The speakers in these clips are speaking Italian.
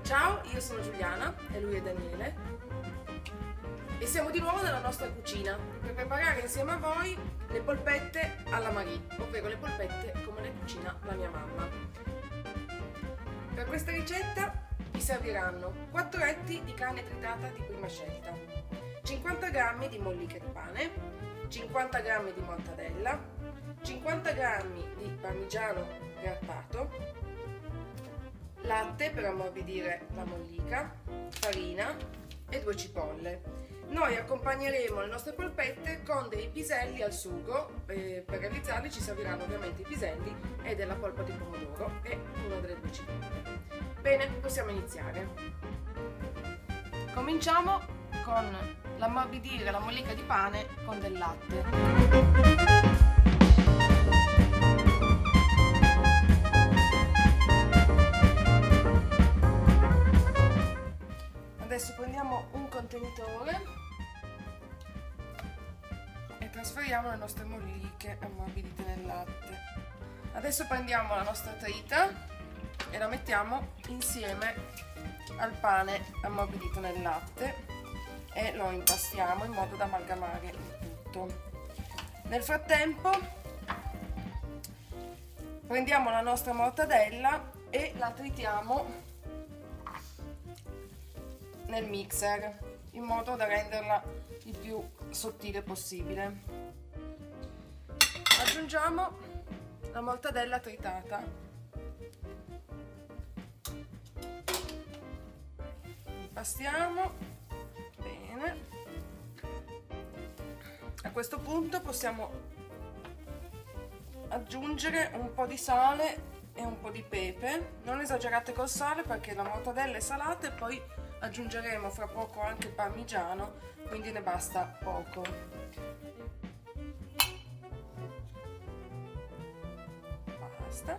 Ciao, io sono Giuliana e lui è Daniele e siamo di nuovo nella nostra cucina per preparare insieme a voi le polpette alla Marie, ovvero le polpette come le cucina la mia mamma. Per questa ricetta vi serviranno 4 etti di carne tritata di prima scelta, 50 g di molliche di pane, 50 g di mortadella, 50 g di parmigiano grattato, latte per ammorbidire la mollica, farina e 2 cipolle. Noi accompagneremo le nostre polpette con dei piselli al sugo. Per realizzarli ci serviranno ovviamente i piselli e della polpa di pomodoro e una delle 2 cipolle. Bene, possiamo iniziare. Cominciamo con l'ammorbidire la mollica di pane con del latte. Adesso prendiamo un contenitore e trasferiamo le nostre molliche ammorbidite nel latte. Adesso prendiamo la nostra trita e la mettiamo insieme al pane ammorbidito nel latte e lo impastiamo in modo da amalgamare il tutto. Nel frattempo prendiamo la nostra mortadella e la tritiamo nel mixer in modo da renderla il più sottile possibile. Aggiungiamo la mortadella tritata, impastiamo bene. A questo punto possiamo aggiungere un po' di sale e un po' di pepe. Non esagerate col sale perché la mortadella è salata e poi aggiungeremo fra poco anche il parmigiano, quindi ne basta poco. Basta.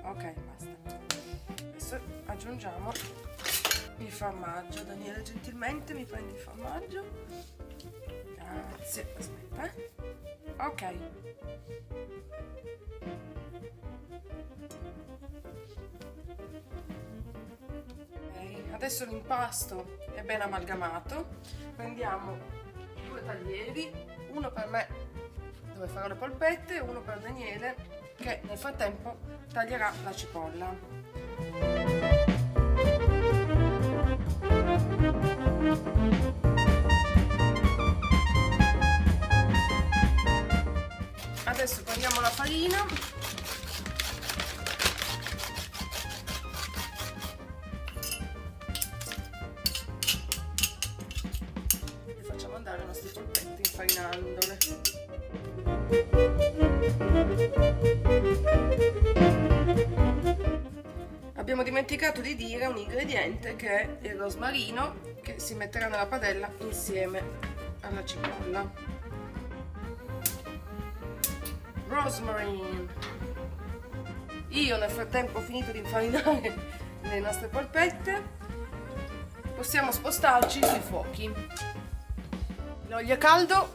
Ok, basta. Adesso aggiungiamo il formaggio. Daniele, gentilmente mi prendi il formaggio. Grazie. Aspetta. Ok. Adesso l'impasto è ben amalgamato, prendiamo 2 taglieri, uno per me dove farò le polpette e uno per Daniele che nel frattempo taglierà la cipolla. Adesso prendiamo la farina . Andare le nostre polpette infarinandole. Abbiamo dimenticato di dire un ingrediente che è il rosmarino, che si metterà nella padella insieme alla cipolla. Rosemary. Io nel frattempo ho finito di infarinare le nostre polpette. Possiamo spostarci sui fuochi. L'olio è caldo,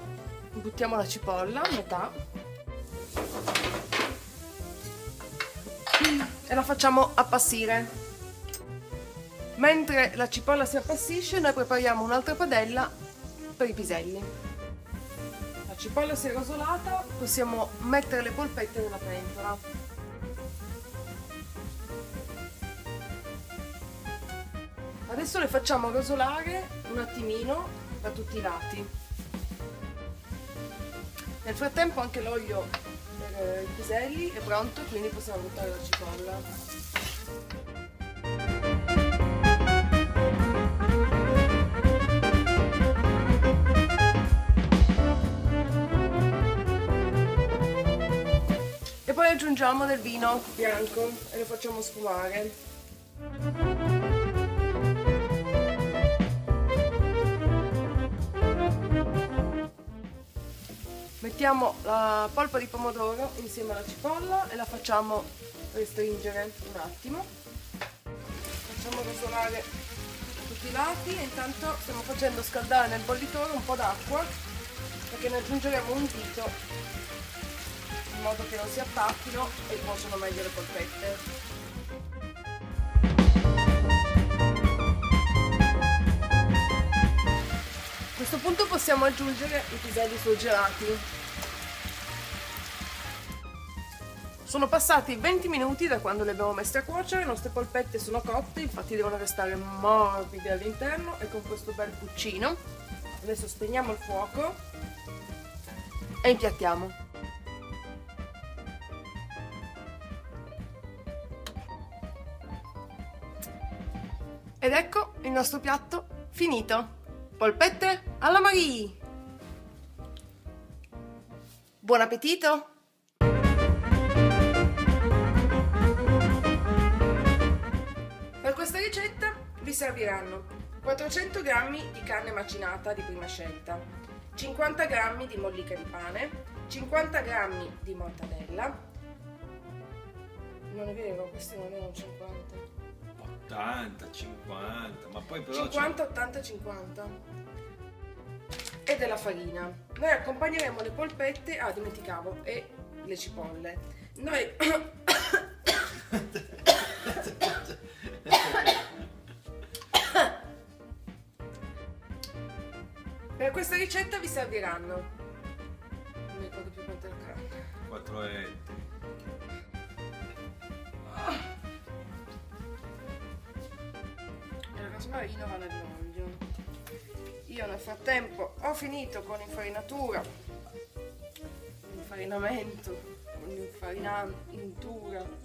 buttiamo la cipolla a metà e la facciamo appassire. Mentre la cipolla si appassisce, noi prepariamo un'altra padella per i piselli. La cipolla si è rosolata, possiamo mettere le polpette nella pentola. Adesso le facciamo rosolare un attimino da tutti i lati. Nel frattempo anche l'olio per i piselli è pronto, quindi possiamo buttare la cipolla. E poi aggiungiamo del vino bianco e lo facciamo sfumare. Mettiamo la polpa di pomodoro insieme alla cipolla e la facciamo restringere un attimo. Facciamo rosolare tutti i lati e intanto stiamo facendo scaldare nel bollitore un po' d'acqua perché ne aggiungeremo un dito in modo che non si attacchino e cuociono meglio le polpette. A questo punto possiamo aggiungere i piselli surgelati. Sono passati 20 minuti da quando le abbiamo messe a cuocere, le nostre polpette sono cotte, infatti devono restare morbide all'interno e con questo bel puccino. Adesso spegniamo il fuoco e impiattiamo. Ed ecco il nostro piatto finito. Polpette alla Marie! Buon appetito! Per questa ricetta vi serviranno 400 g di carne macinata di prima scelta, 50 g di mollica di pane, 50 g di mortadella. Non è vero, questi non erano 50. 80, 50, ma poi però 50, 80, 50. E della farina. Noi accompagneremo le polpette, dimenticavo, e le cipolle. Noi per questa ricetta vi serviranno, non mi ricordo più quanto è la carne, 4 etti. il rosmarino va nell'olio. Io nel frattempo ho finito con l'infarinatura, l'infarinamento, con l'infarinatura.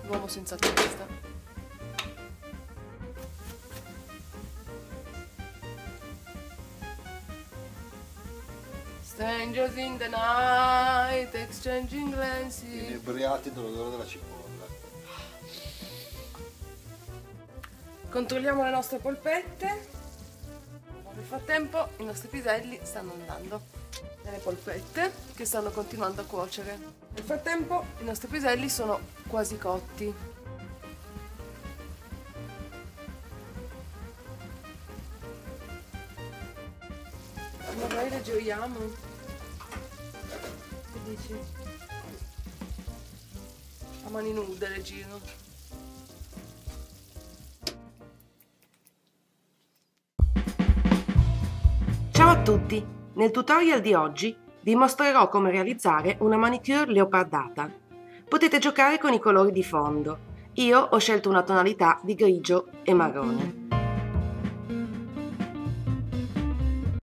L'uomo senza testa. Strangers in the night, exchanging glances. Inebriati dall'odore della cipolla. Controlliamo le nostre polpette. Nel frattempo i nostri piselli stanno andando nelle polpette che stanno continuando a cuocere. Nel frattempo i nostri piselli sono quasi cotti. Magari le gioiamo. Che dici? A mani nude le giro. Ciao a tutti! Nel tutorial di oggi vi mostrerò come realizzare una manicure leopardata. Potete giocare con i colori di fondo. Io ho scelto una tonalità di grigio e marrone.